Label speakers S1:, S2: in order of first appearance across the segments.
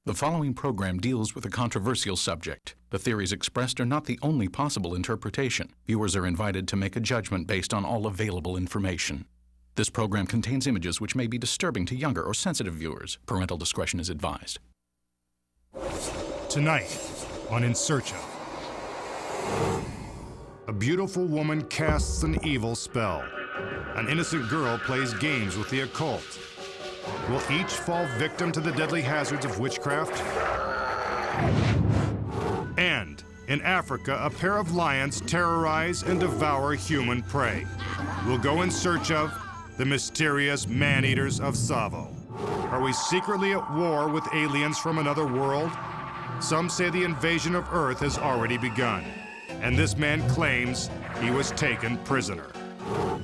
S1: The following program deals with a controversial subject. The theories expressed are not the only possible interpretation. Viewers are invited to make a judgment based on all available information. This program contains images which may be disturbing to younger or sensitive viewers. Parental discretion is advised.
S2: Tonight, on In Search Of, a beautiful woman casts an evil spell. An innocent girl plays games with the occult. Will each fall victim to the deadly hazards of witchcraft? And in Africa, a pair of lions terrorize and devour human prey. We'll go in search of the mysterious man-eaters of Tsavo. Are we secretly at war with aliens from another world? Some say the invasion of Earth has already begun, and this man claims he was taken prisoner.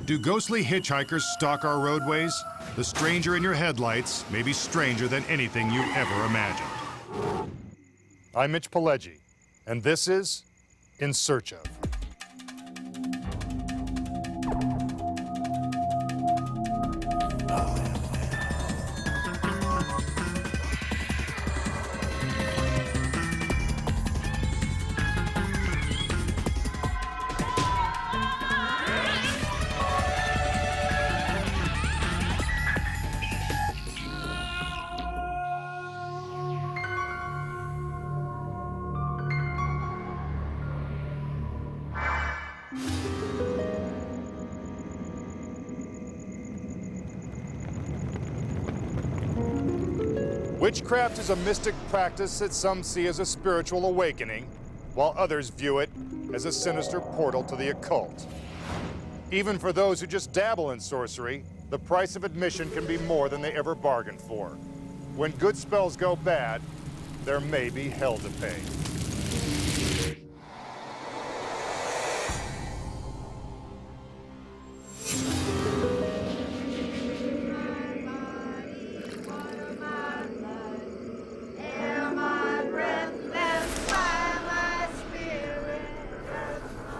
S2: Do ghostly hitchhikers stalk our roadways? The stranger in your headlights may be stranger than anything you ever imagined. I'm Mitch Pileggi, and this is In Search Of. Witchcraft is a mystic practice that some see as a spiritual awakening, while others view it as a sinister portal to the occult. Even for those who just dabble in sorcery, the price of admission can be more than they ever bargained for. When good spells go bad, there may be hell to pay.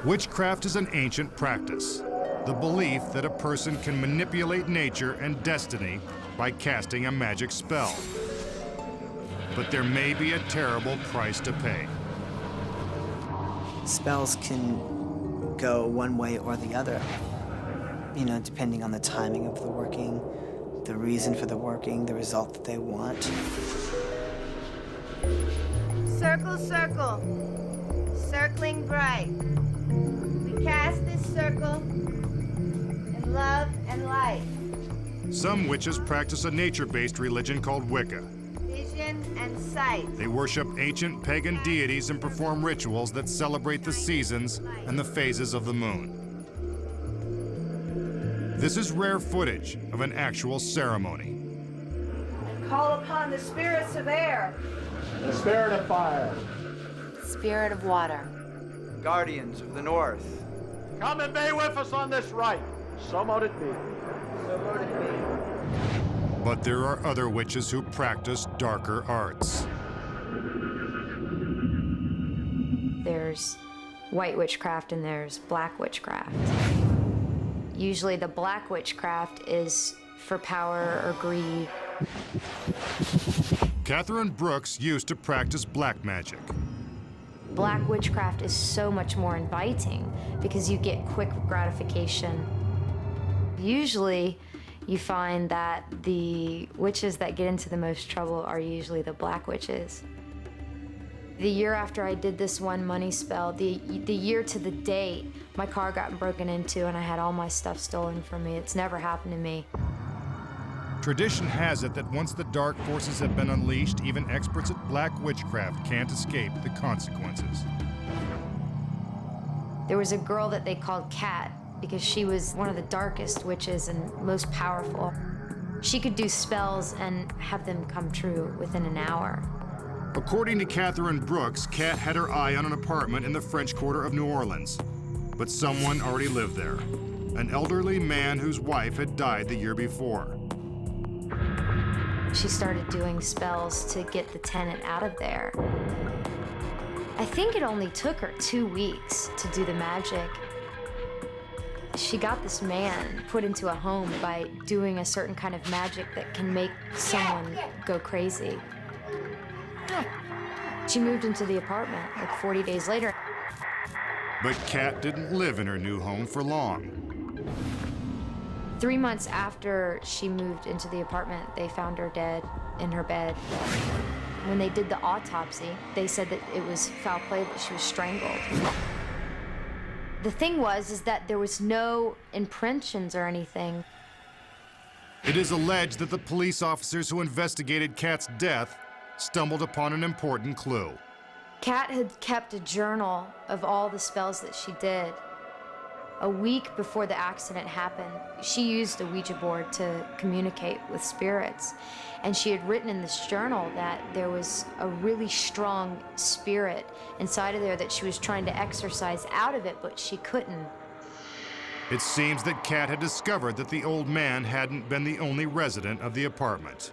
S2: Witchcraft is an ancient practice, the belief that a person can manipulate nature and destiny by casting a magic spell. But there may be a terrible price to pay.
S3: Spells can go one way or the other, depending on the timing of the working, the reason for the working, the result that they want.
S4: Circle, circle, circling bright. We cast this circle in love and light.
S2: Some witches practice a nature-based religion called Wicca.
S4: Vision and sight.
S2: They worship ancient pagan deities and perform rituals that celebrate the seasons and the phases of the moon. This is rare footage of an actual ceremony.
S4: Call upon the spirits of air.
S5: The spirit of fire.
S4: Spirit of water.
S5: Guardians of the North. Come and be with us on this rite. So mote it be. So mote it be.
S2: But there are other witches who practice darker arts.
S6: There's white witchcraft and there's black witchcraft. Usually the black witchcraft is for power or greed.
S2: Catherine Brooks used to practice black magic.
S6: Black witchcraft is so much more inviting because you get quick gratification. Usually, you find that the witches that get into the most trouble are usually the black witches. The year after I did this one money spell, the year to the date, my car got broken into and I had all my stuff stolen from me. It's never happened to me.
S2: Tradition has it that once the dark forces have been unleashed, even experts at black witchcraft can't escape the consequences.
S6: There was a girl that they called Cat because she was one of the darkest witches and most powerful. She could do spells and have them come true within an hour.
S2: According to Catherine Brooks, Cat had her eye on an apartment in the French Quarter of New Orleans. But someone already lived there, an elderly man whose wife had died the year before.
S6: She started doing spells to get the tenant out of there. I think it only took her 2 weeks to do the magic. She got this man put into a home by doing a certain kind of magic that can make someone go crazy. She moved into the apartment like 40 days later.
S2: But Kat didn't live in her new home for long.
S6: 3 months after she moved into the apartment, they found her dead in her bed. When they did the autopsy, they said that it was foul play, that she was strangled. The thing is that there was no impressions or anything.
S2: It is alleged that the police officers who investigated Kat's death stumbled upon an important clue.
S6: Kat had kept a journal of all the spells that she did. A week before the accident happened, she used a Ouija board to communicate with spirits. And she had written in this journal that there was a really strong spirit inside of there that she was trying to exorcise out of it, but she couldn't.
S2: It seems that Kat had discovered that the old man hadn't been the only resident of the apartment.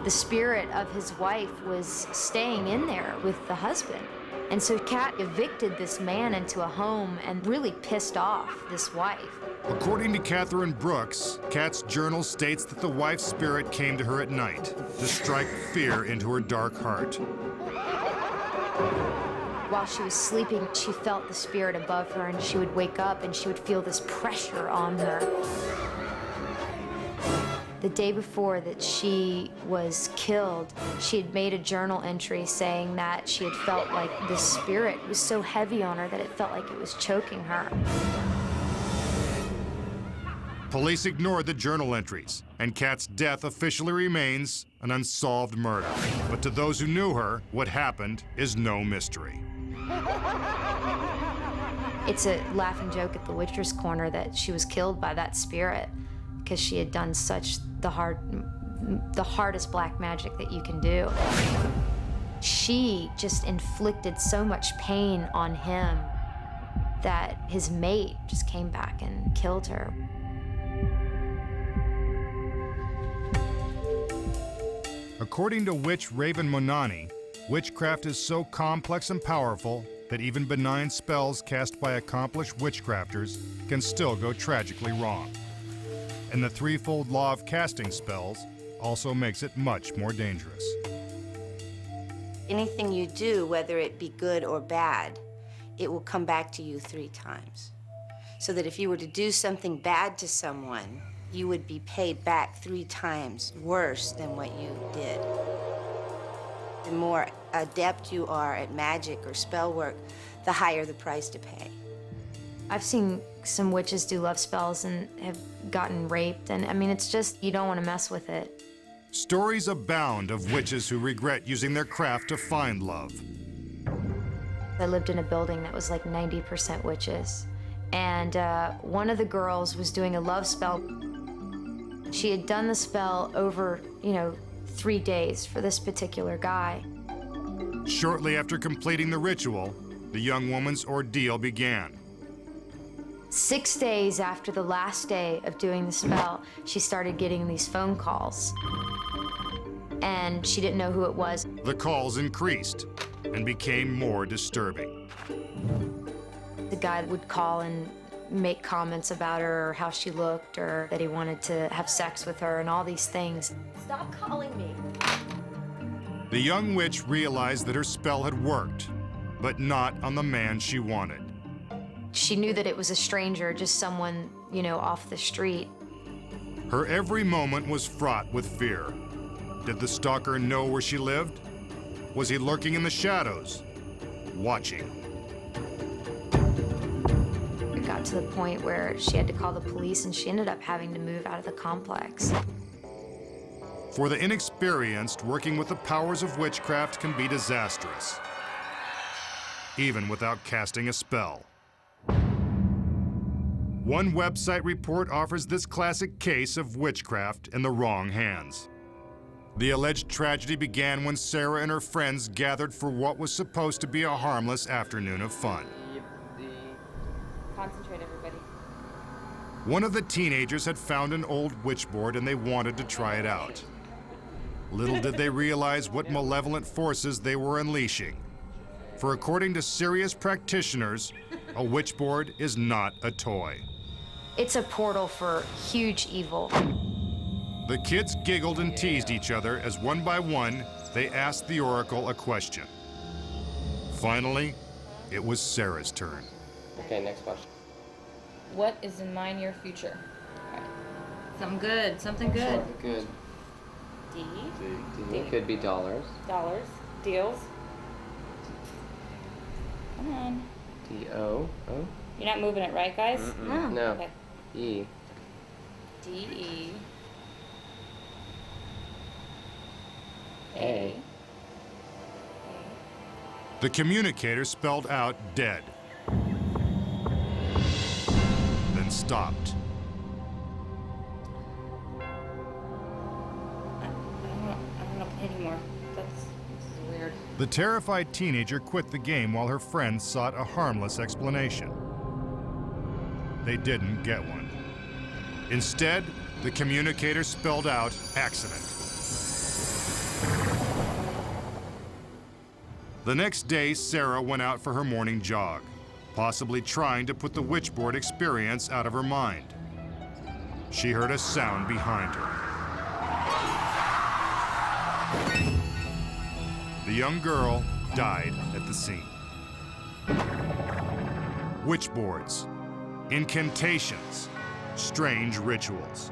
S6: The spirit of his wife was staying in there with the husband. And so Kat evicted this man into a home and really pissed off this wife.
S2: According to Catherine Brooks, Kat's journal states that the wife's spirit came to her at night to strike fear into her dark heart.
S6: While she was sleeping, she felt the spirit above her, and she would wake up and she would feel this pressure on her. The day before that she was killed, she had made a journal entry saying that she had felt like the spirit was so heavy on her that it felt like it was choking her.
S2: Police ignored the journal entries, and Kat's death officially remains an unsolved murder. But to those who knew her, what happened is no mystery.
S6: It's a laughing joke at the Witcher's Corner that she was killed by that spirit because she had done such the hardest black magic that you can do. She just inflicted so much pain on him that his mate just came back and killed her.
S2: According to witch Raven Monani, witchcraft is so complex and powerful that even benign spells cast by accomplished witchcrafters can still go tragically wrong. And the threefold law of casting spells also makes it much more dangerous.
S7: Anything you do, whether it be good or bad, it will come back to you 3 times. So that if you were to do something bad to someone, you would be paid back 3 times worse than what you did. The more adept you are at magic or spell work, the higher the price to pay.
S6: I've seen some witches do love spells and have gotten raped, and I mean, it's just, you don't want to mess with it.
S2: Stories abound of witches who regret using their craft to find love.
S6: I lived in a building that was like 90% witches, and one of the girls was doing a love spell. She had done the spell over, 3 days for this particular guy.
S2: Shortly after completing the ritual, the young woman's ordeal began.
S6: 6 days after the last day of doing the spell, she started getting these phone calls. And she didn't know who it was.
S2: The calls increased and became more disturbing.
S6: The guy would call and make comments about her, or how she looked, or that he wanted to have sex with her, and all these things.
S4: Stop calling me.
S2: The young witch realized that her spell had worked, but not on the man she wanted.
S6: She knew that it was a stranger, just someone, off the street.
S2: Her every moment was fraught with fear. Did the stalker know where she lived? Was he lurking in the shadows, watching?
S6: It got to the point where she had to call the police, and she ended up having to move out of the complex.
S2: For the inexperienced, working with the powers of witchcraft can be disastrous, even without casting a spell. One website report offers this classic case of witchcraft in the wrong hands. The alleged tragedy began when Sarah and her friends gathered for what was supposed to be a harmless afternoon of fun.
S6: Concentrate, everybody.
S2: One of the teenagers had found an old witch board and they wanted to try it out. Little did they realize what malevolent forces they were unleashing. For according to serious practitioners, a witch board is not a toy.
S6: It's a portal for huge evil.
S2: The kids giggled and teased each other as one by one, they asked the Oracle a question. Finally, it was Sarah's turn.
S8: Okay, next question.
S9: What is in my near future? All right. Something good. Something good.
S8: Good.
S9: D.
S8: D. Could be dollars.
S9: Dollars. Deals. Come on.
S8: D-O. Oh?
S9: You're not moving it, right, guys?
S8: No. No.
S9: Okay.
S8: E.
S9: D-E.
S8: A.
S2: The communicator spelled out dead, then stopped.
S9: I don't want to play anymore. This is weird.
S2: The terrified teenager quit the game while her friends sought a harmless explanation. They didn't get one. Instead, the communicator spelled out accident. The next day, Sarah went out for her morning jog, possibly trying to put the witchboard experience out of her mind. She heard a sound behind her. The young girl died at the scene. Witchboards, incantations, strange rituals.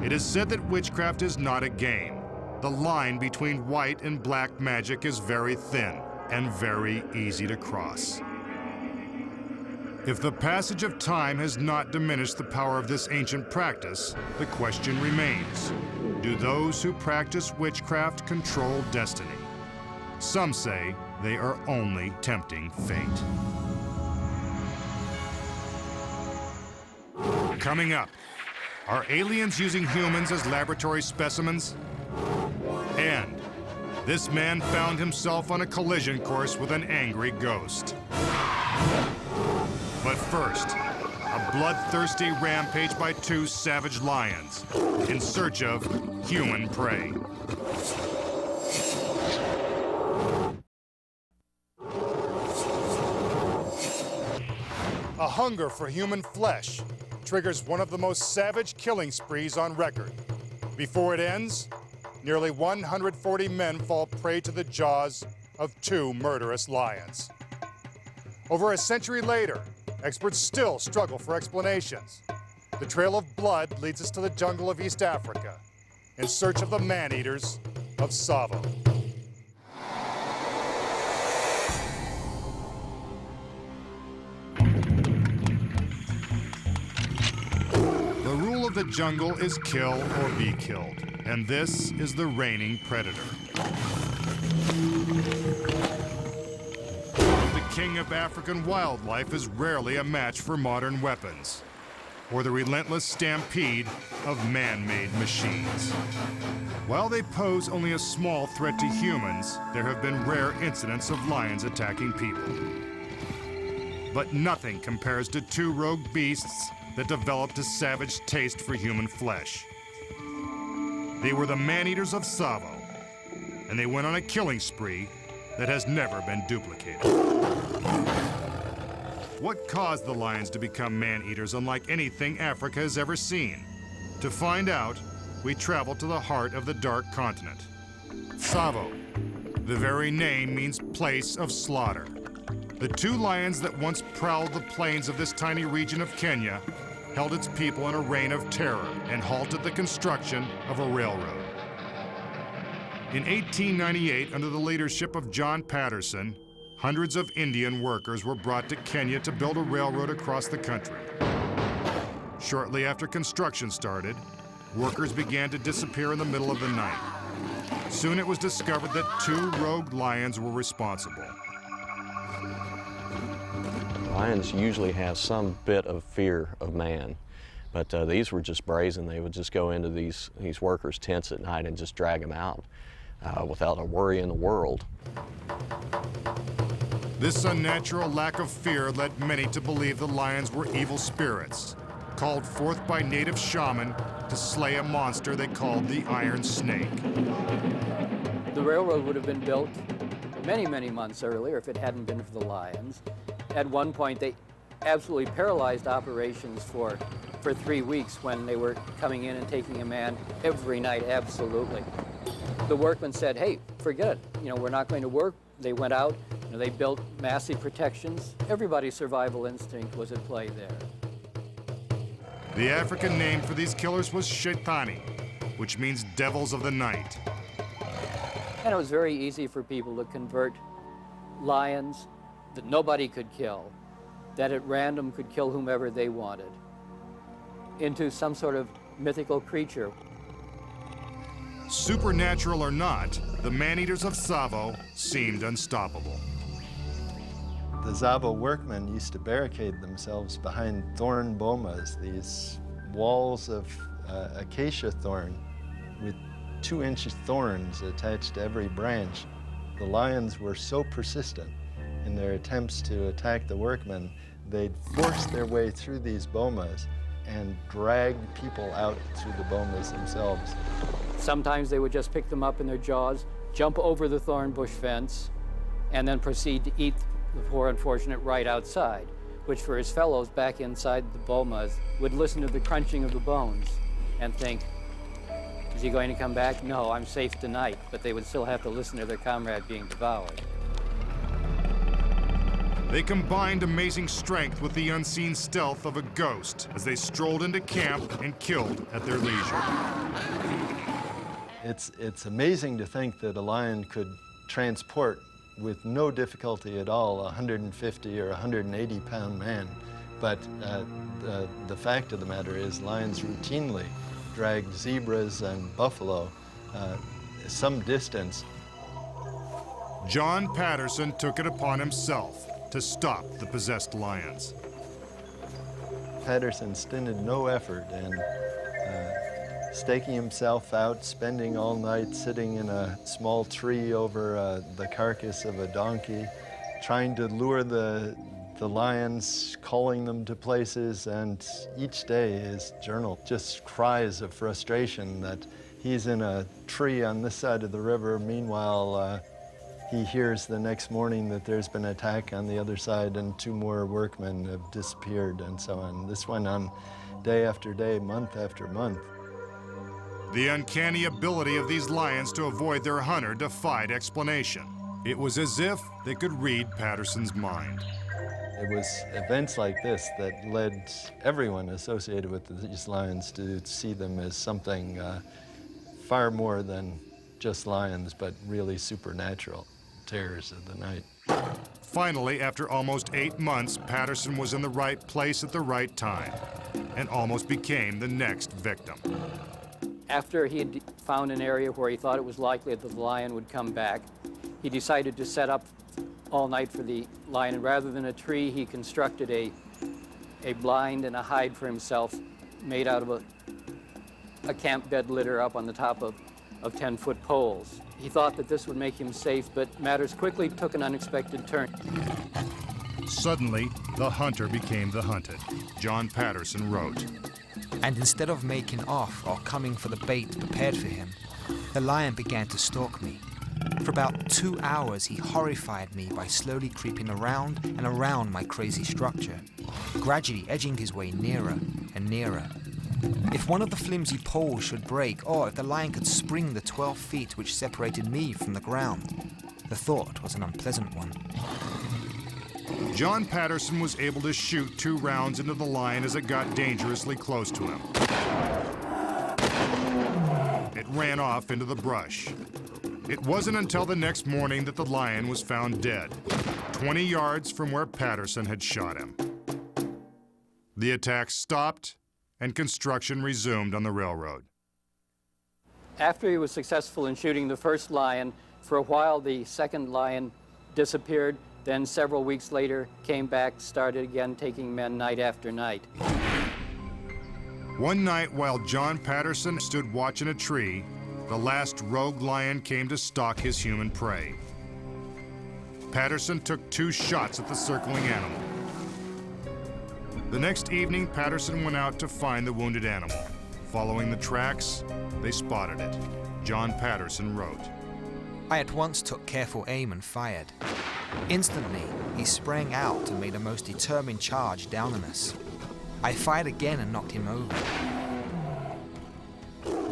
S2: It is said that witchcraft is not a game. The line between white and black magic is very thin and very easy to cross. If the passage of time has not diminished the power of this ancient practice, the question remains: do those who practice witchcraft control destiny? Some say they are only tempting fate. Coming up, are aliens using humans as laboratory specimens? And this man found himself on a collision course with an angry ghost. But first, a bloodthirsty rampage by two savage lions in search of human prey. A hunger for human flesh triggers one of the most savage killing sprees on record. Before it ends, nearly 140 men fall prey to the jaws of two murderous lions. Over a century later, experts still struggle for explanations. The trail of blood leads us to the jungle of East Africa in search of the man-eaters of Tsavo. The rule of the jungle is kill or be killed, and this is the reigning predator. The king of African wildlife is rarely a match for modern weapons or the relentless stampede of man-made machines. While they pose only a small threat to humans, there have been rare incidents of lions attacking people. But nothing compares to two rogue beasts that developed a savage taste for human flesh. They were the man-eaters of Tsavo, and they went on a killing spree that has never been duplicated. What caused the lions to become man-eaters unlike anything Africa has ever seen? To find out, we travel to the heart of the Dark Continent. Tsavo. The very name means place of slaughter. The two lions that once prowled the plains of this tiny region of Kenya held its people in a reign of terror and halted the construction of a railroad. In 1898, under the leadership of John Patterson, hundreds of Indian workers were brought to Kenya to build a railroad across the country. Shortly after construction started, workers began to disappear in the middle of the night. Soon it was discovered that two rogue lions were responsible.
S10: Lions usually have some bit of fear of man, but these were just brazen. They would just go into these workers' tents at night and just drag them out without a worry in the world.
S2: This unnatural lack of fear led many to believe the lions were evil spirits, called forth by native shaman to slay a monster they called the Iron Snake.
S11: The railroad would have been built many, many months earlier if it hadn't been for the lions. At one point, they absolutely paralyzed operations for 3 weeks when they were coming in and taking a man every night, absolutely. the workmen said, hey, forget it. We're not going to work. They went out. They built massive protections. Everybody's survival instinct was at play there.
S2: The African name for these killers was Shaitani, which means devils of the night.
S11: And it was very easy for people to convert lions that nobody could kill, that at random could kill whomever they wanted, into some sort of mythical creature.
S2: Supernatural or not, the man-eaters of Tsavo seemed unstoppable.
S12: The Tsavo workmen used to barricade themselves behind thorn bomas, these walls of acacia thorn with 2-inch thorns attached to every branch. The lions were so persistent in their attempts to attack the workmen, they'd force their way through these bomas and drag people out through the bomas themselves.
S11: Sometimes they would just pick them up in their jaws, jump over the thorn bush fence, and then proceed to eat the poor unfortunate right outside, which for his fellows back inside the bomas would listen to the crunching of the bones and think, is he going to come back? No, I'm safe tonight. But they would still have to listen to their comrade being devoured.
S2: They combined amazing strength with the unseen stealth of a ghost as they strolled into camp and killed at their leisure.
S12: It's amazing to think that a lion could transport with no difficulty at all a 150 or 180 pound man. But the fact of the matter is lions routinely drag zebras and buffalo some distance.
S2: John Patterson took it upon himself to stop the possessed lions.
S12: Patterson stinted no effort in staking himself out, spending all night sitting in a small tree over the carcass of a donkey, trying to lure the lions, calling them to places, and each day his journal just cries of frustration that he's in a tree on this side of the river. Meanwhile, he hears the next morning that there's been an attack on the other side and 2 more workmen have disappeared and so on. This went on day after day, month after month.
S2: The uncanny ability of these lions to avoid their hunter defied explanation. It was as if they could read Patterson's mind.
S12: It was events like this that led everyone associated with these lions to see them as something far more than just lions, but really supernatural terrors of the night.
S2: Finally, after almost 8 months, Patterson was in the right place at the right time and almost became the next victim.
S11: After he had found an area where he thought it was likely that the lion would come back, he decided to set up all night for the lion. And rather than a tree, he constructed a blind and a hide for himself made out of a camp bed litter up on the top of 10-foot poles. He thought that this would make him safe, but matters quickly took an unexpected turn.
S2: Suddenly, the hunter became the hunted. John Patterson wrote,
S13: "And instead of making off or coming for the bait prepared for him, the lion began to stalk me. For about 2 hours, he horrified me by slowly creeping around and around my crazy structure, gradually edging his way nearer and nearer. If one of the flimsy poles should break, or if the lion could spring the 12 feet which separated me from the ground, the thought was an unpleasant one."
S2: John Patterson was able to shoot 2 rounds into the lion as it got dangerously close to him. It ran off into the brush. It wasn't until the next morning that the lion was found dead, 20 yards from where Patterson had shot him. The attack stopped, and construction resumed on the railroad.
S11: After he was successful in shooting the first lion, for a while the second lion disappeared, then several weeks later came back, started again taking men night after night.
S2: One night while John Patterson stood watching a tree, the last rogue lion came to stalk his human prey. Patterson took 2 shots at the circling animal. The next evening, Patterson went out to find the wounded animal. Following the tracks, they spotted it. John Patterson wrote,
S13: "I at once took careful aim and fired. Instantly, he sprang out and made a most determined charge down on us. I fired again and knocked him over.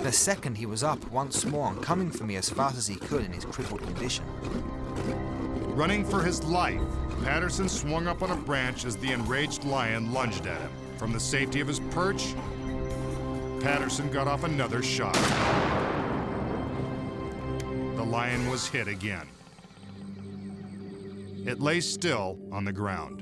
S13: The second he was up once more and coming for me as fast as he could in his crippled condition.
S2: Running for his life, Patterson swung up on a branch as the enraged lion lunged at him. From the safety of his perch, Patterson got off another shot. The lion was hit again. It lay still on the ground.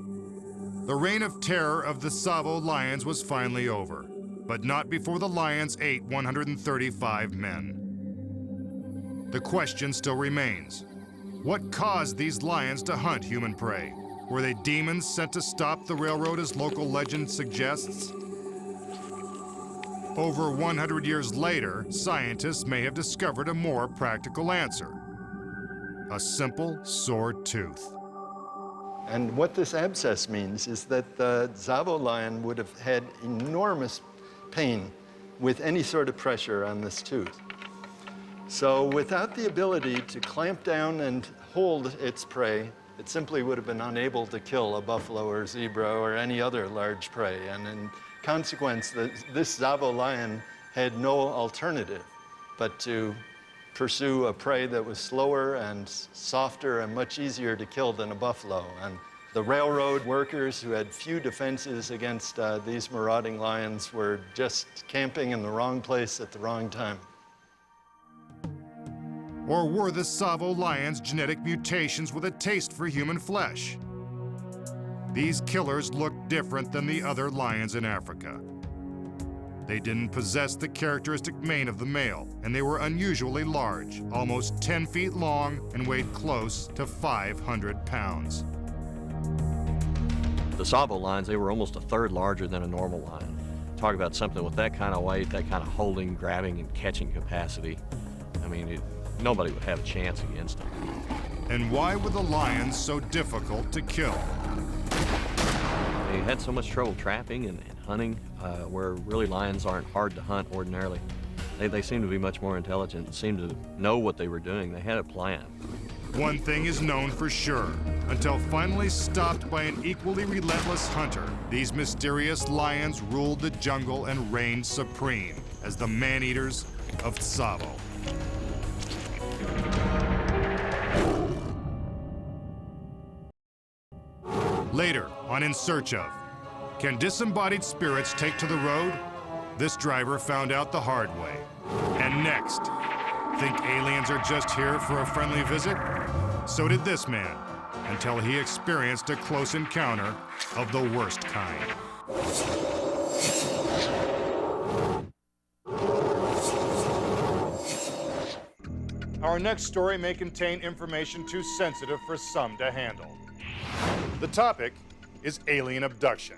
S2: The reign of terror of the Tsavo lions was finally over, but not before the lions ate 135 men. The question still remains: what caused these lions to hunt human prey? Were they demons sent to stop the railroad, as local legend suggests? Over 100 years later, scientists may have discovered a more practical answer: a simple sore tooth.
S12: And what this abscess means is that the Tsavo lion would have had enormous pain with any sort of pressure on this tooth. So without the ability to clamp down and hold its prey, it simply would have been unable to kill a buffalo or zebra or any other large prey. And in consequence, this Tsavo lion had no alternative but to pursue a prey that was slower and softer and much easier to kill than a buffalo. And the railroad workers, who had few defenses against these marauding lions, were just camping in the wrong place at the wrong time.
S2: Or were the Tsavo lions genetic mutations with a taste for human flesh? These killers looked different than the other lions in Africa. They didn't possess the characteristic mane of the male, and they were unusually large, almost 10 feet long and weighed close to 500 pounds.
S10: The Tsavo lions, they were almost a third larger than a normal lion. Talk about something with that kind of weight, that kind of holding, grabbing, and catching capacity. I mean, nobody would have a chance against them.
S2: And why were the lions so difficult to kill?
S10: They had so much trouble trapping and hunting, where really lions aren't hard to hunt ordinarily. They seem to be much more intelligent and seem to know what they were doing. They had a plan.
S2: One thing is known for sure. Until finally stopped by an equally relentless hunter, these mysterious lions ruled the jungle and reigned supreme as the man-eaters of Tsavo. Later on In Search Of, can disembodied spirits take to the road? This driver found out the hard way. And next, think aliens are just here for a friendly visit? So did this man, until he experienced a close encounter of the worst kind. Our next story may contain information too sensitive for some to handle. The topic is alien abduction.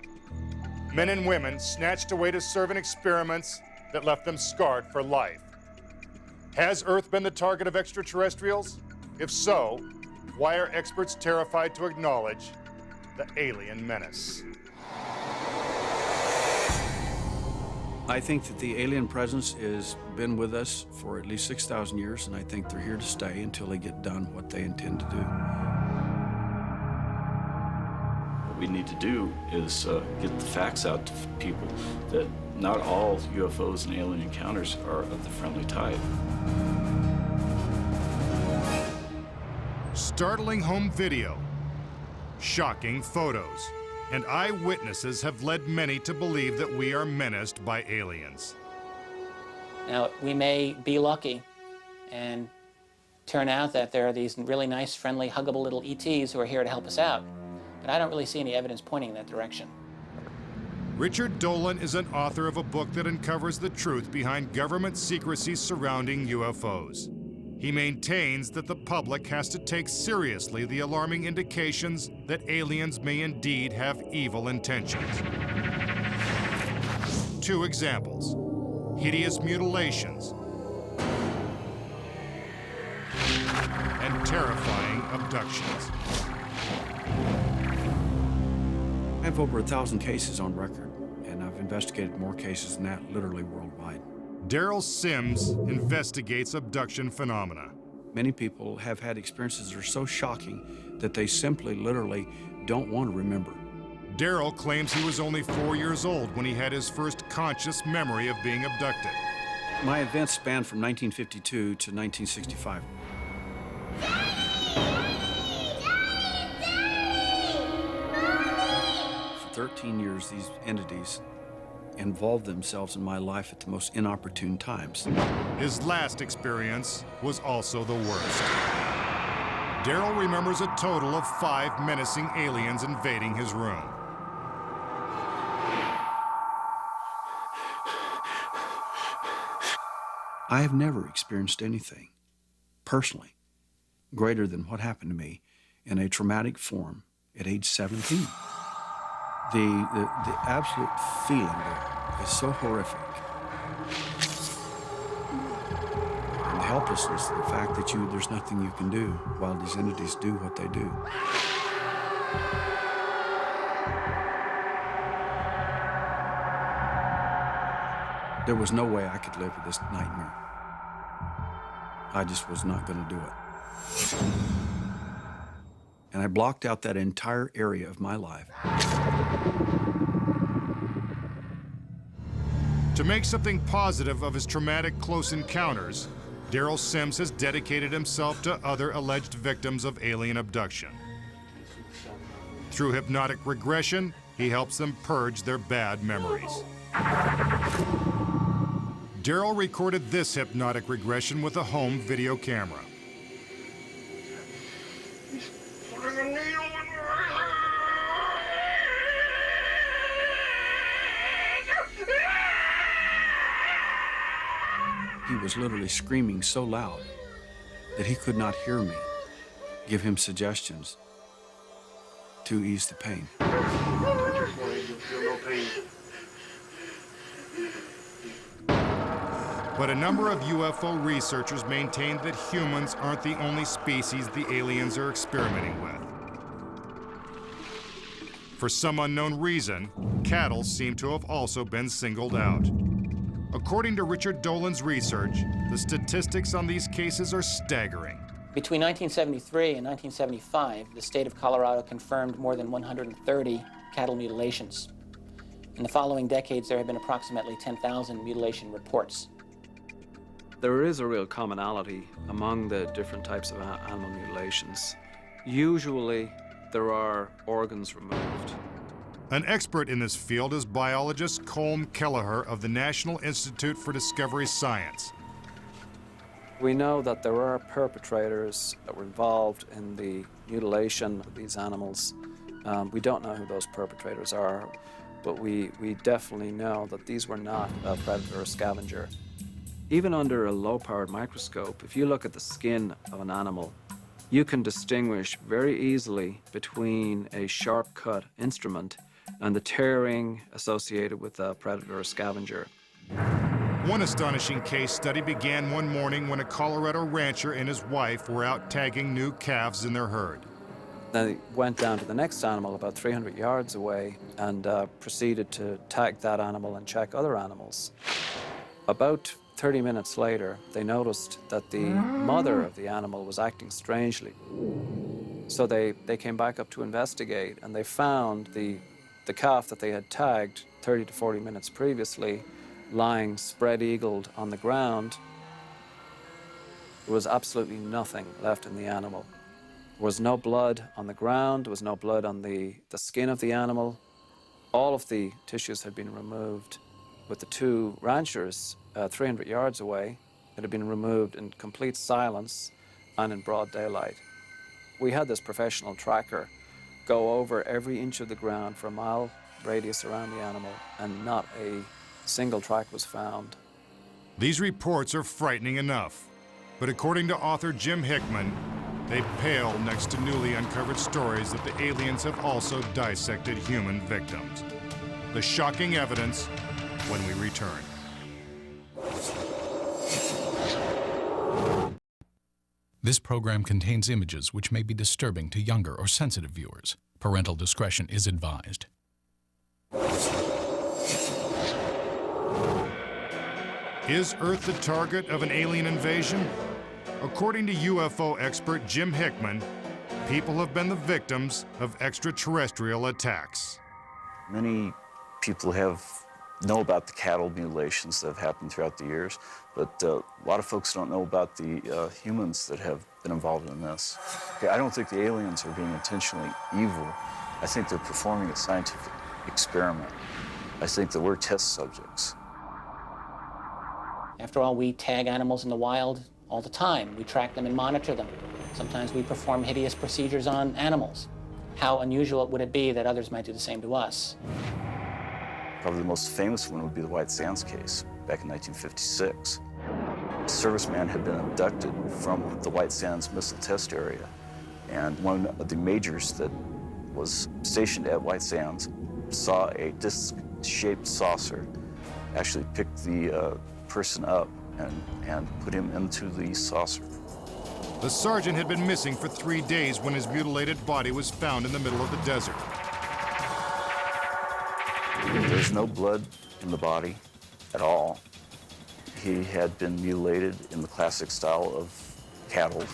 S2: Men and women snatched away to serve in experiments that left them scarred for life. Has Earth been the target of extraterrestrials? If so, why are experts terrified to acknowledge the alien menace?
S14: I think that the alien presence has been with us for at least 6,000 years, and I think they're here to stay until they get done what they intend to do.
S15: What we need to do is get the facts out to people that not all UFOs and alien encounters are of the friendly type.
S2: Startling home video, shocking photos, and eyewitnesses have led many to believe that we are menaced by aliens.
S16: Now, we may be lucky and turn out that there are these really nice, friendly, huggable little ETs who are here to help us out, but I don't really see any evidence pointing in that direction.
S2: Richard Dolan is an author of a book that uncovers the truth behind government secrecy surrounding UFOs. He maintains that the public has to take seriously the alarming indications that aliens may indeed have evil intentions. 2 examples: hideous mutilations and terrifying abductions.
S14: I have over 1,000 cases on record, and I've investigated more cases than that, literally worldwide.
S2: Daryl Sims investigates abduction phenomena.
S14: Many people have had experiences that are so shocking that they simply, literally, don't want to remember.
S2: Daryl claims he was only 4 years old when he had his first conscious memory of being abducted.
S14: My events spanned from 1952 to 1965. For 13 years, these entities involved themselves in my life at the most inopportune times.
S2: His last experience was also the worst. Daryl remembers a total of 5 menacing aliens invading his room.
S14: I have never experienced anything, personally, greater than what happened to me in a traumatic form at age 17. The absolute feeling there is so horrific. And the helplessness, the fact that there's nothing you can do while these entities do what they do. There was no way I could live with this nightmare. I just was not going to do it. And I blocked out that entire area of my life.
S2: To make something positive of his traumatic close encounters, Daryl Sims has dedicated himself to other alleged victims of alien abduction. Through hypnotic regression, he helps them purge their bad memories. Daryl recorded this hypnotic regression with a home video camera.
S14: He was literally screaming so loud that he could not hear me give him suggestions to ease the pain.
S2: But a number of UFO researchers maintain that humans aren't the only species the aliens are experimenting with. For some unknown reason, cattle seem to have also been singled out. According to Richard Dolan's research, the statistics on these cases are staggering.
S16: Between 1973 and 1975, the state of Colorado confirmed more than 130 cattle mutilations. In the following decades, there have been approximately 10,000 mutilation reports.
S14: There is a real commonality among the different types of animal mutilations. Usually, there are organs removed.
S2: An expert in this field is biologist Colm Kelleher of the National Institute for Discovery Science.
S14: We know that there are perpetrators that were involved in the mutilation of these animals. We don't know who those perpetrators are, but we definitely know that these were not a predator or scavenger. Even under a low-powered microscope, if you look at the skin of an animal, you can distinguish very easily between a sharp-cut instrument and the tearing associated with a predator or scavenger.
S2: One astonishing case study began one morning when a Colorado rancher and his wife were out tagging new calves in their herd.
S14: They went down to the next animal about 300 yards away and proceeded to tag that animal and check other animals. About 30 minutes later, they noticed that the mother of the animal was acting strangely. So they came back up to investigate, and they found the calf that they had tagged 30 to 40 minutes previously lying spread-eagled on the ground. There was absolutely nothing left in the animal. There was no blood on the ground, there was no blood on the skin of the animal. All of the tissues had been removed. With the two ranchers 300 yards away, it had been removed in complete silence and in broad daylight. We had this professional tracker go over every inch of the ground for a mile radius around the animal, and not a single track was found.
S2: These reports are frightening enough, but according to author Jim Hickman, they pale next to newly uncovered stories that the aliens have also dissected human victims. The shocking evidence when we return.
S1: This program contains images which may be disturbing to younger or sensitive viewers. Parental discretion is advised.
S2: Is Earth the target of an alien invasion? According to UFO expert Jim Hickman, people have been the victims of extraterrestrial attacks.
S17: Many people have
S15: know about the cattle mutilations that have happened throughout the years, but a lot of folks don't know about the humans that have been involved in this. Okay, I don't think the aliens are being intentionally evil. I think they're performing a scientific experiment. I think that we're test subjects.
S16: After all, we tag animals in the wild all the time. We track them and monitor them. Sometimes we perform hideous procedures on animals. How unusual would it be that others might do the same to us?
S15: Probably the most famous one would be the White Sands case back in 1956. A serviceman had been abducted from the White Sands missile test area, and one of the majors that was stationed at White Sands saw a disc-shaped saucer, actually picked the person up and put him into the saucer.
S2: The sergeant had been missing for 3 days when his mutilated body was found in the middle of the desert.
S15: There's no blood in the body at all. He had been mutilated in the classic style of cattle,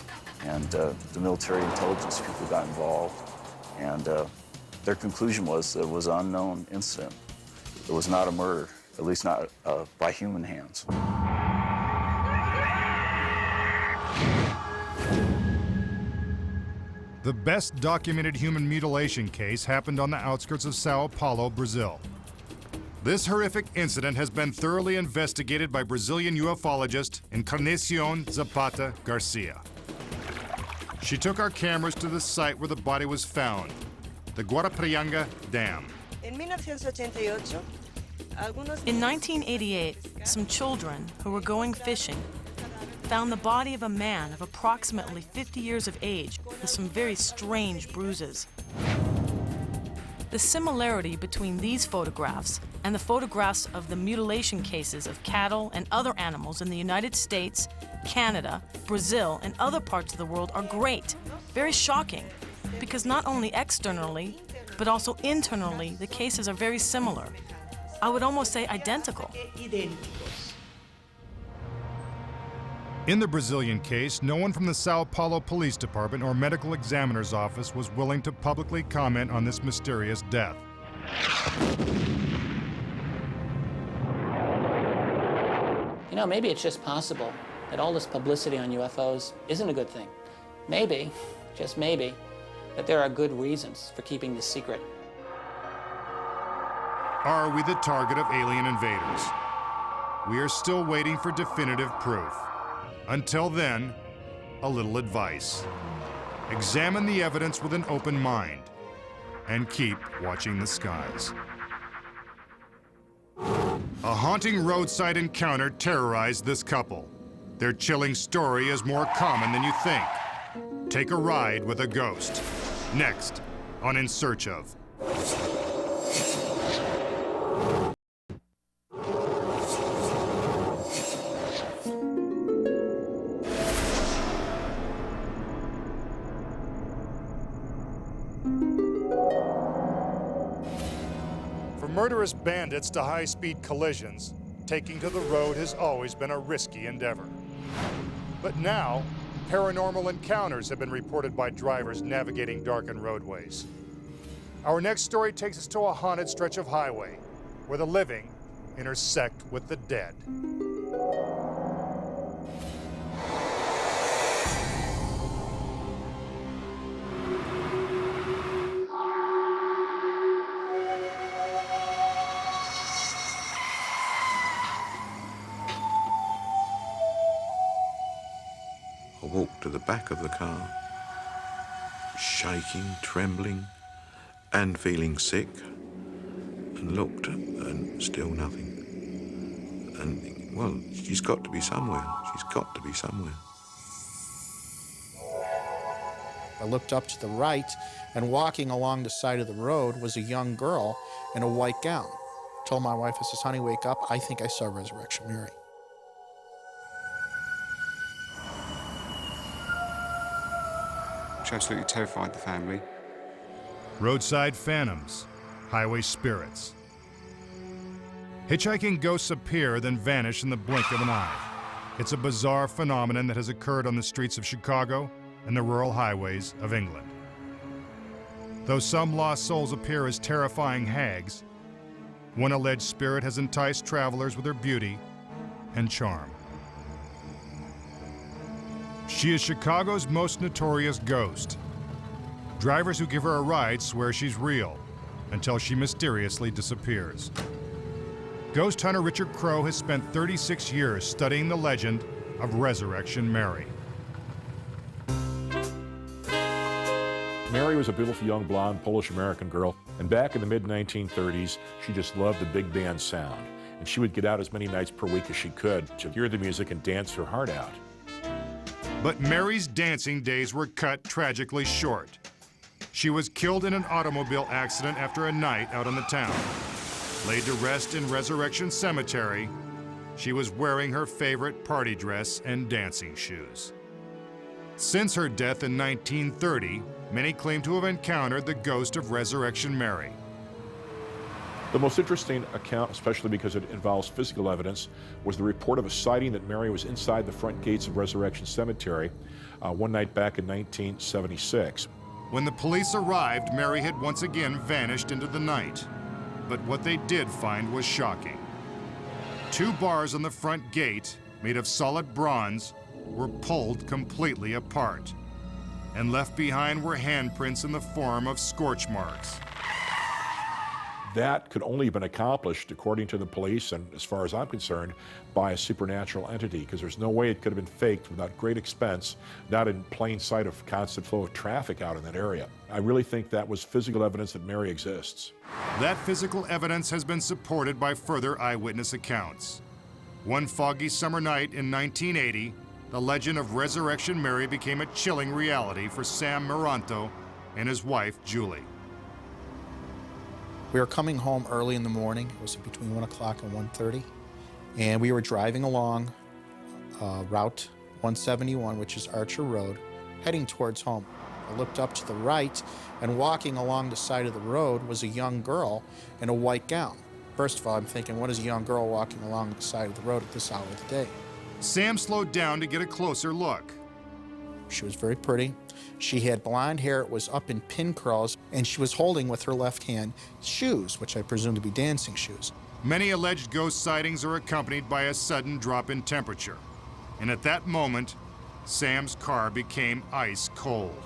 S15: and the military intelligence people got involved, and their conclusion was that it was an unknown incident. It was not a murder, at least not by human hands.
S2: The best documented human mutilation case happened on the outskirts of Sao Paulo, Brazil. This horrific incident has been thoroughly investigated by Brazilian ufologist Encarnacion Zapata Garcia. She took our cameras to the site where the body was found, the Guarapianga Dam.
S17: In 1988, some children who were going fishing found the body of a man of approximately 50 years of age with some very strange bruises. The similarity between these photographs and the photographs of the mutilation cases of cattle and other animals in the United States, Canada, Brazil, and other parts of the world are great, very shocking, because not only externally, but also internally, the cases are very similar. I would almost say identical.
S2: In the Brazilian case, no one from the Sao Paulo Police Department or medical examiner's office was willing to publicly comment on this mysterious death.
S16: You know, maybe it's just possible that all this publicity on UFOs isn't a good thing. Maybe, just maybe, that there are good reasons for keeping this secret.
S2: Are we the target of alien invaders? We are still waiting for definitive proof. Until then, a little advice. Examine the evidence with an open mind and keep watching the skies. A haunting roadside encounter terrorized this couple. Their chilling story is more common than you think. Take a ride with a ghost. Next on In Search Of. Murderous bandits to high-speed collisions, taking to the road has always been a risky endeavor. But now, paranormal encounters have been reported by drivers navigating darkened roadways. Our next story takes us to a haunted stretch of highway, where the living intersect with the dead.
S18: I walked to the back of the car, shaking, trembling, and feeling sick, and looked, and still nothing. And, well, she's got to be somewhere. She's got to be somewhere.
S19: I looked up to the right, and walking along the side of the road was a young girl in a white gown. Told my wife, I says, honey, wake up. I think I saw Resurrection Mary.
S20: Which absolutely terrified the family.
S2: Roadside phantoms, highway spirits. Hitchhiking ghosts appear, then vanish in the blink of an eye. It's a bizarre phenomenon that has occurred on the streets of Chicago and the rural highways of England. Though some lost souls appear as terrifying hags, One alleged spirit has enticed travelers with her beauty and charm. She is Chicago's most notorious ghost. Drivers who give her a ride swear she's real until she mysteriously disappears. Ghost hunter Richard Crowe has spent 36 years studying the legend of Resurrection Mary.
S21: Mary was a beautiful young blonde Polish-American girl, and back in the mid-1930s, she just loved the big band sound. And she would get out as many nights per week as she could to hear the music and dance her heart out.
S2: But Mary's dancing days were cut tragically short. She was killed in an automobile accident after a night out on the town. Laid to rest in Resurrection Cemetery, she was wearing her favorite party dress and dancing shoes. Since her death in 1930, many claim to have encountered the ghost of Resurrection Mary.
S21: The most interesting account, especially because it involves physical evidence, was the report of a sighting that Mary was inside the front gates of Resurrection Cemetery one night back in 1976.
S2: When the police arrived, Mary had once again vanished into the night. But what they did find was shocking. 2 bars on the front gate, made of solid bronze, were pulled completely apart. And left behind were handprints in the form of scorch marks.
S21: That could only have been accomplished, according to the police, and as far as I'm concerned, by a supernatural entity, because there's no way it could have been faked without great expense, not in plain sight of constant flow of traffic out in that area. I really think that was physical evidence that Mary exists.
S2: That physical evidence has been supported by further eyewitness accounts. One foggy summer night in 1980, the legend of Resurrection Mary became a chilling reality for Sam Maranto and his wife, Julie.
S19: We were coming home early in the morning. It was between 1 o'clock and 1:30. And we were driving along Route 171, which is Archer Road, heading towards home. I looked up to the right, and walking along the side of the road was a young girl in a white gown. First of all, I'm thinking, what is a young girl walking along the side of the road at this hour of the day?
S2: Sam slowed down to get a closer look.
S19: She was very pretty. She had blonde hair, it was up in pin curls, and she was holding with her left hand shoes, which I presume to be dancing shoes.
S2: Many alleged ghost sightings are accompanied by a sudden drop in temperature. And at that moment, Sam's car became ice cold.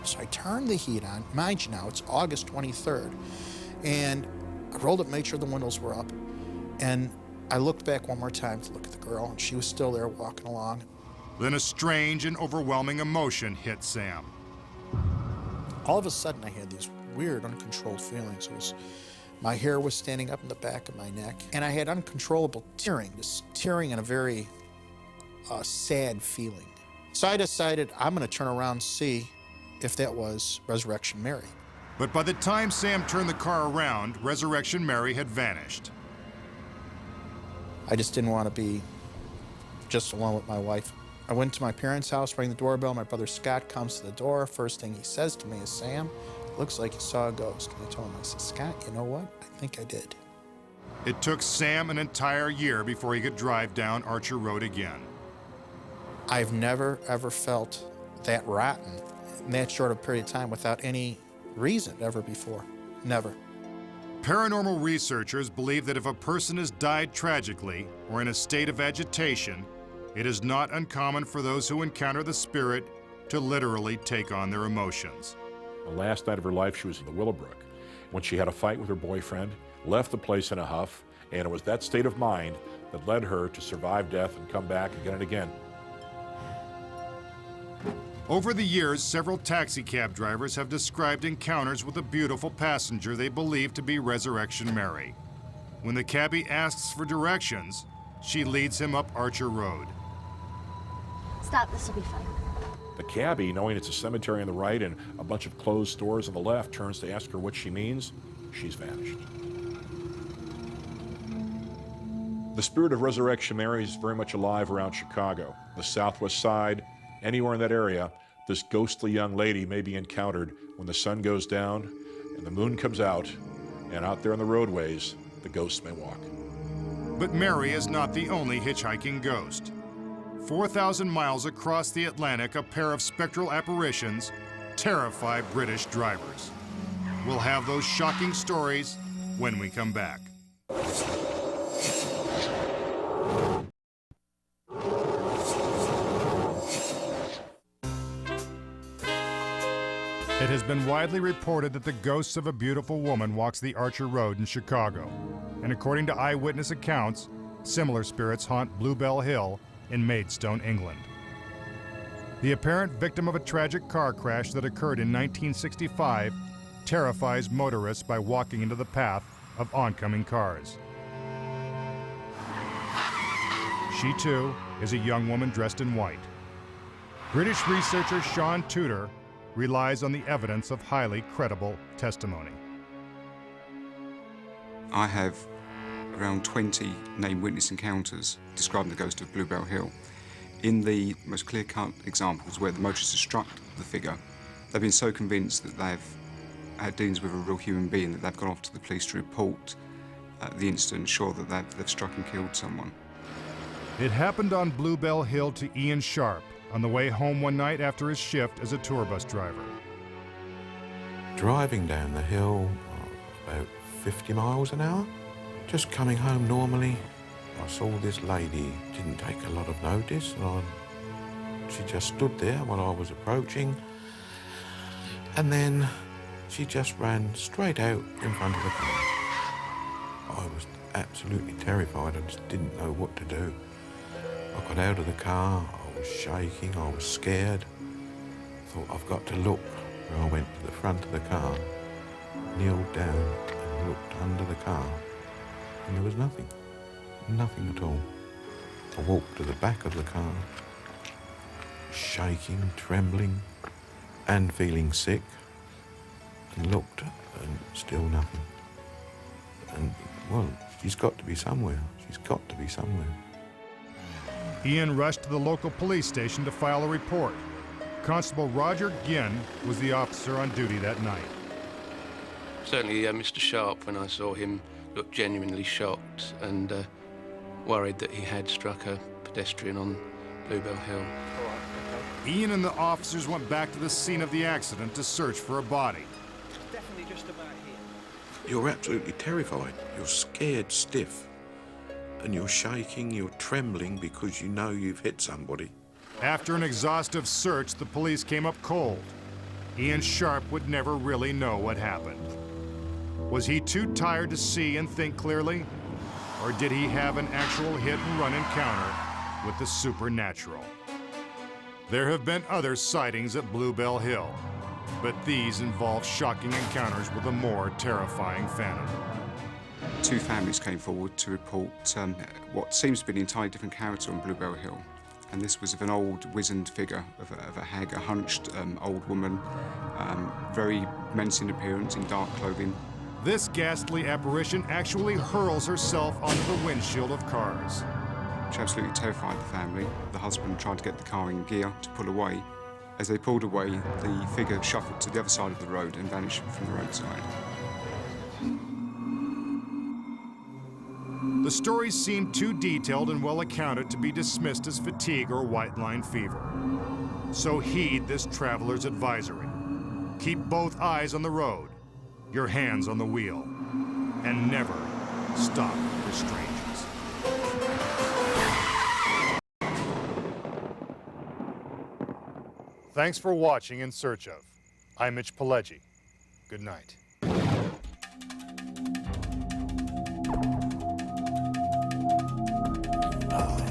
S19: So I turned the heat on. Mind you now, it's August 23rd. And I rolled up, made sure the windows were up. And I looked back one more time to look at the girl, and she was still there walking along.
S2: Then a strange and overwhelming emotion hit Sam.
S19: All of a sudden, I had these weird, uncontrolled feelings. My hair was standing up in the back of my neck, and I had uncontrollable tearing, just tearing in a very sad feeling. So I decided I'm going to turn around and see if that was Resurrection Mary.
S2: But by the time Sam turned the car around, Resurrection Mary had vanished.
S19: I just didn't want to be just alone with my wife. I went to my parents' house, rang the doorbell. My brother Scott comes to the door. First thing he says to me is, "Sam, looks like you saw a ghost." And I told him, I said, "Scott, you know what? I think I did."
S2: It took Sam an entire year before he could drive down Archer Road again.
S19: I've never, ever felt that rotten in that short of a period of time without any reason ever before. Never.
S2: Paranormal researchers believe that if a person has died tragically or in a state of agitation, it is not uncommon for those who encounter the spirit to literally take on their emotions.
S21: The last night of her life, she was in the Willowbrook when she had a fight with her boyfriend, left the place in a huff, and it was that state of mind that led her to survive death and come back again and again.
S2: Over the years, several taxi cab drivers have described encounters with a beautiful passenger they believe to be Resurrection Mary. When the cabbie asks for directions, she leads him up Archer Road.
S22: Stop, this will be fun.
S21: The cabbie, knowing it's a cemetery on the right and a bunch of closed stores on the left, turns to ask her what she means. She's vanished. The spirit of Resurrection Mary is very much alive around Chicago. The southwest side, anywhere in that area, this ghostly young lady may be encountered when the sun goes down and the moon comes out, and out there on the roadways, the ghosts may walk.
S2: But Mary is not the only hitchhiking ghost. 4,000 miles across the Atlantic, a pair of spectral apparitions terrify British drivers. We'll have those shocking stories when we come back. It has been widely reported that the ghost of a beautiful woman walks the Archer Road in Chicago. And according to eyewitness accounts, similar spirits haunt Bluebell Hill in Maidstone, England. The apparent victim of a tragic car crash that occurred in 1965 terrifies motorists by walking into the path of oncoming cars. She, too, is a young woman dressed in white. British researcher Sean Tudor relies on the evidence of highly credible testimony.
S20: I have around 20 named witness encounters describing the ghost of Bluebell Hill. In the most clear-cut examples where the motorists have struck the figure, they've been so convinced that they've had dealings with a real human being that they've gone off to the police to report the incident, sure that they've struck and killed someone.
S2: It happened on Bluebell Hill to Ian Sharp on the way home one night after his shift as a tour bus driver.
S18: Driving down the hill about 50 miles an hour, just coming home normally, I saw this lady, didn't take a lot of notice, and she just stood there while I was approaching, and then she just ran straight out in front of the car. I was absolutely terrified, I just didn't know what to do. I got out of the car, I was shaking, I was scared. I thought, I've got to look. And I went to the front of the car, kneeled down and looked under the car, and there was nothing. Nothing at all. I walked to the back of the car, shaking, trembling, and feeling sick, and looked, and still nothing. And, well, she's got to be somewhere. She's got to be somewhere.
S2: Ian rushed to the local police station to file a report. Constable Roger Ginn was the officer on duty that night.
S3: Certainly Mr. Sharp, when I saw him, looked genuinely shocked and worried that he had struck a pedestrian on Bluebell Hill.
S2: Ian and the officers went back to the scene of the accident to search for a body.
S20: Definitely just about here.
S18: You're absolutely terrified. You're scared stiff. And you're shaking, you're trembling because you know you've hit somebody.
S2: After an exhaustive search, the police came up cold. Ian Sharp would never really know what happened. Was he too tired to see and think clearly? Or did he have an actual hit-and-run encounter with the supernatural? There have been other sightings at Bluebell Hill, but these involve shocking encounters with a more terrifying phantom.
S20: Two families came forward to report what seems to be an entirely different character on Bluebell Hill. And this was of an old, wizened figure of a hag, a hunched old woman, very menacing appearance in dark clothing.
S2: This ghastly apparition actually hurls herself onto the windshield of cars.
S20: Which absolutely terrified the family. The husband tried to get the car in gear to pull away. As they pulled away, the figure shuffled to the other side of the road and vanished from the roadside.
S2: The stories seem too detailed and well accounted to be dismissed as fatigue or white line fever. So heed this traveler's advisory. Keep both eyes on the road, your hands on the wheel, and never stop for strangers. Thanks for watching In Search Of. I'm Mitch Pileggi. Good night.
S5: Oh.